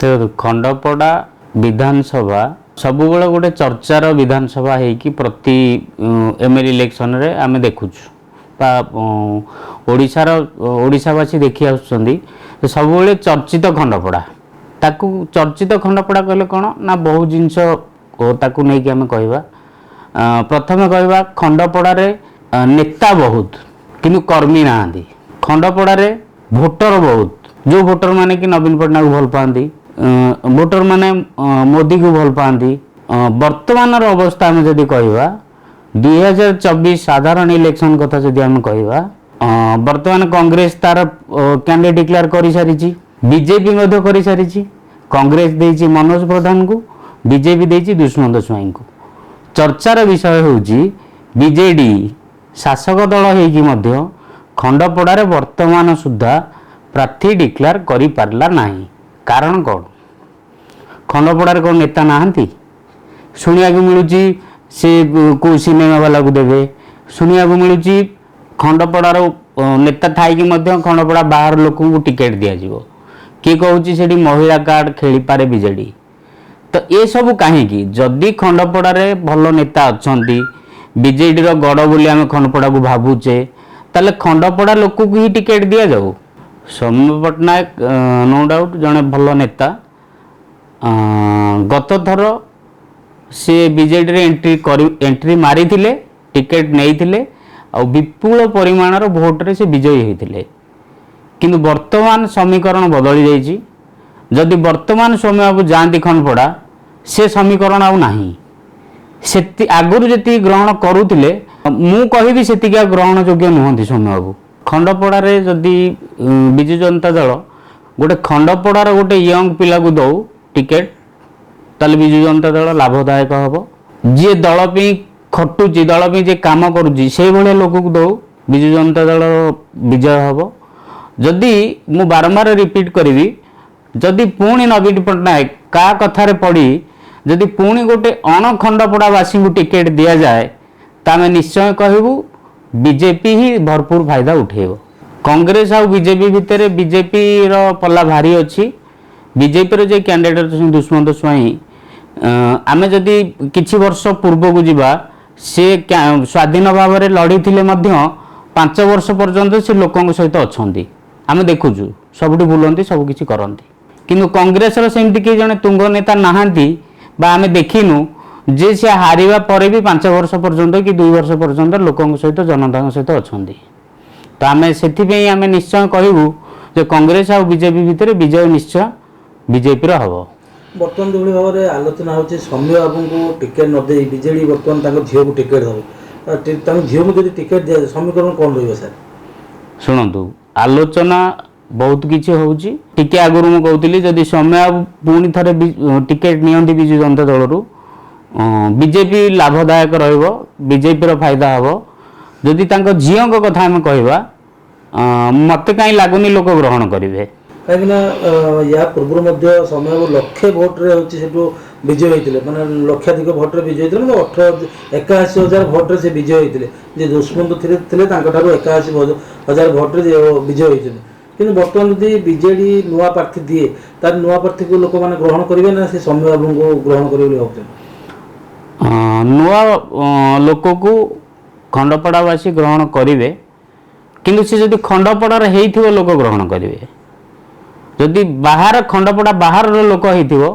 देखो खंडपड़ा विधानसभा सब गोटे चर्चार विधानसभा होगी प्रति एमएलए इलेक्शन रे आम देखुचु ओडावासी देखी आसुँच सब चर्चित खंडपड़ा ताकू चर्चित खंडपड़ा कहले कौन ना बहु जिनस ताकू नहीं कि आम कहवा प्रथम कहवा खंडपड़ारे नेता बहुत किंतु कर्मी ना खंडपड़ारे भोटर बहुत जो भोटर माने कि नवीन पट्टनायक भल पाती भोटर माने मोदी को भल पाती वर्तमान अवस्था आम जदि कहवा 2024 साधारण इलेक्शन कथा जदि आम कहवा वर्तमान कांग्रेस तार कैंडिडेट डिक्लेयर कर सारी बीजेपी कर सारी कांग्रेस देछि मनोज प्रधान को बीजेपी देछि दुष्मंत स्वाई को चर्चार विषय होउछि बीजेडी शासक दल होइकि मध्य खंडपड़ारे वर्तमान सुद्धा प्रार्थी डिक्लेयर करि पारला नाही कारण कौन खंडपड़ारे कौन नेता नाहंती शुणिया को मिलुची से को सिनेमा वाला को देवे शुणिया को मिलुची खंडपड़ार नेता थाई मध्य खंडपड़ा बाहर लोक को टिकेट दिया जिवो किए कहूँ से महिला कार्ड खेली पारे बीजेडी तो ये सब कहीं जदि खंडपड़ारे भल नेता अच्छा बीजेडी गड़ बोली आम खंडपड़ा को भावुचे ताले खंडपड़ा लोक को ही टिकेट दि जाऊ सौम्य पट्टनायक नो डाउट जड़े भल नेता गत थर सी बीजेडी रे एंट्री मारी टिकेट नहीं विपुल परिमाणर भोट रे से विजयी होते किंतु वर्तमान समीकरण बदली जाइए जदि वर्तमान सौम्य बाबू जाती खंडपड़ा से समीकरण आउ नाही आगुरी जी ग्रहण करुले मु कहि से ग्रहण योग्य नुहति सौम्य बाबू खंडपड़ा रे जदि विजु जनता दल गोटे खंडपड़ार गोटे यंग पिला को दौ टिकेट ताले विजु जनता दल लाभदायक हम जी दल खटुची दल जे काम करुच्ची से भाया लोक को दौ विजु जनता दल विजय हम जदि मु बारंबार रिपीट करी जदि पुणी नवीन पट्टनायक का कथार पड़ी जदि पुणी गोटे अण खंडपड़ावासी को टिकेट दि जाए तो आम निश्चय कहूँ बीजेपी ही भरपूर फायदा उठेब कांग्रेस आ बीजेपी भितर बीजेपी पल्ला भारी अच्छी बीजेपी जे कैंडिडेट दुष्मंत स्वाई आम जदि किछि वर्ष पूर्व को जीवा से स्वाधीन भाव में लड़ी 5 वर्ष पर्यंत से लोकों सहित अच्छा आम देखुचु सबुठ बुलती सबकि करती किंतु कांग्रेस सेमती किए जड़े तुंग नेता नहांती बा आम देखिनु जे से हारिबा परे भी 5 वर्ष पर्यंत कि 2 वर्ष पर्यंत लोकों सहित जनता सहित अच्छा तो आम से आम निश्चय कहूँ जे कांग्रेस और बीजेपी भितर विजय निश्चय बीजेपी हम बर्तमान जो भाव में आलोचना हो सौम्य बाबू को टिकेट न दे बीजेडी बर्तमान झील को टिकेट दब झील को जब टिकेट दिया समीकरण कौन रही सर शुणु आलोचना बहुत किसी होउची टिके आगुरी मु कहूली जदि सौम्य पुणी थे टिकेट नियंती विजु जनता दलरू बीजेपी लाभदायक रहिबो बीजेपी फायदा हम जदि तांको झीओं कथा आम कहवा मत कहीं लगुनि लोक ग्रहण करेंगे कहीं या पूर्व समय लक्षे भोट्रे हूँ विजय होते मैंने लक्षाधिक भोट्रे विजय होते 81,000 भोट्रे से विजय होते दुष्मंत थे 81,000 भोट्रे विजय होते कि बर्तमान जब बीजेडी नुआ प्रार्थी दिए तार नुआ प्रार्थी को लोक मैंने ग्रहण करेंगे ना से सौम्य बाबू को ग्रहण करेंगे भावते नुआ लोक को खंडपड़ावासी ग्रहण करेंगे किंतु से जब खंडपड़ार हो लोक ग्रहण करेंगे जदि बाहर खंडपड़ा बाहर लोक हो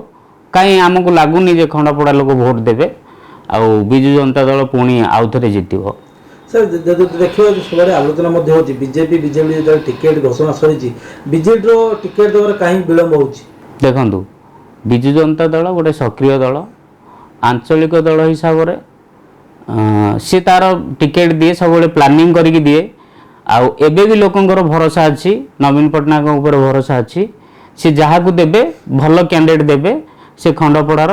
कहीं आमको लगुनि जे खंडपड़ा लोक भोट देवे आउ विजु जनता दल पुणी आउ थे जित सर देखिए सब आलोचना बीजेपी बीजेडी जो टिकेट घोषणा सरी बीजेडी टिकेट देवर कहीं विलम्ब हो देखु विजु जनता दल गोटे सक्रिय दल आंचलिक दल हिसाब से सी तार टिकेट दिए सब प्लानिंग करके दिए आउ एबे भी लोकंकर भरोसा अच्छी नवीन पट्टनायक ऊपर भरोसा अच्छी सी जहाँ को देवे भल कैंडिडेट देवे से खंडपड़ार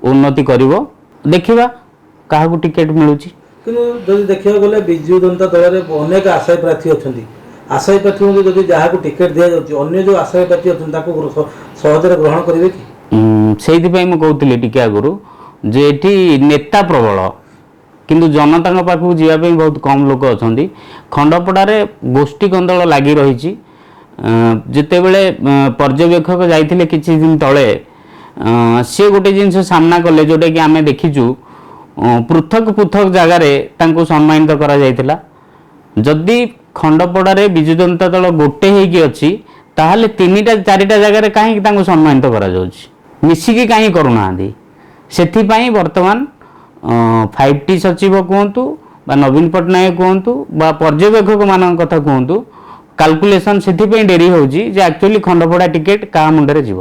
उन्नति करिवो देखिबा काहा को टिकेट मिलुची किंतु जदि देखिया गले विजु जनता दल रे अनेक आशायी प्रार्थी अछंती आशायी प्रार्थी को जदि जहाँ को टिकेट दिया जाउची अन्य जो आशायी प्रार्थी अछंती ताको सहजरे ग्रहण करिवे कि सेहि पई म कहउतली टिके आगुरु जे एठी नेता प्रबल किंतु जनता पाखु जीवाई बहुत कम लोक अच्छा खंडपड़ारे गोष्ठी कंदल लगी रही ଯେତେବେଳେ ପର୍ଯ୍ୟବେକ୍ଷକ ଯାଇଥିଲେ କିଛି ଦିନ ତଳେ ସେ ଗୋଟେ ଜିନିଷ ସାମ୍ନା କଲେ ଯେଉଁଟାକି ଆମେ ଦେଖିଛୁ ପୃଥକ ପୃଥକ ଜାଗାରେ ତାଙ୍କୁ ସମ୍ମାନିତ କରାଯାଇଥିଲା। ଯଦି ଖଣ୍ଡପଡ଼ାରେ ବିଜୁ ଜନତା ଦଳ ଗୋଟେ ହେଇକି ଅଛି ତାହେଲେ 3ଟା 4ଟା ଜାଗାରେ କାହିଁକି ତାଙ୍କୁ ସମ୍ମାନିତ କରାଯାଉଛି, ମିଶିକି କାହିଁ କରୁନାହାନ୍ତି? ସେଥିପାଇଁ ବର୍ତ୍ତମାନ 5T ସଚିବ କୁହନ୍ତୁ ବା ନବୀନ ପଟ୍ଟନାୟକ କୁହନ୍ତୁ ବା ପର୍ଯ୍ୟବେକ୍ଷକମାନଙ୍କ କଥା କୁହନ୍ତୁ, କାଲକୁଲେସନ୍ ସେଥିପାଇଁ ଡେରି ହେଉଛି ଯେ ଆକ୍ଚୁଆଲି ଖଣ୍ଡପଡ଼ା ଟିକେଟ୍ କାହା ମୁଣ୍ଡରେ ଯିବ।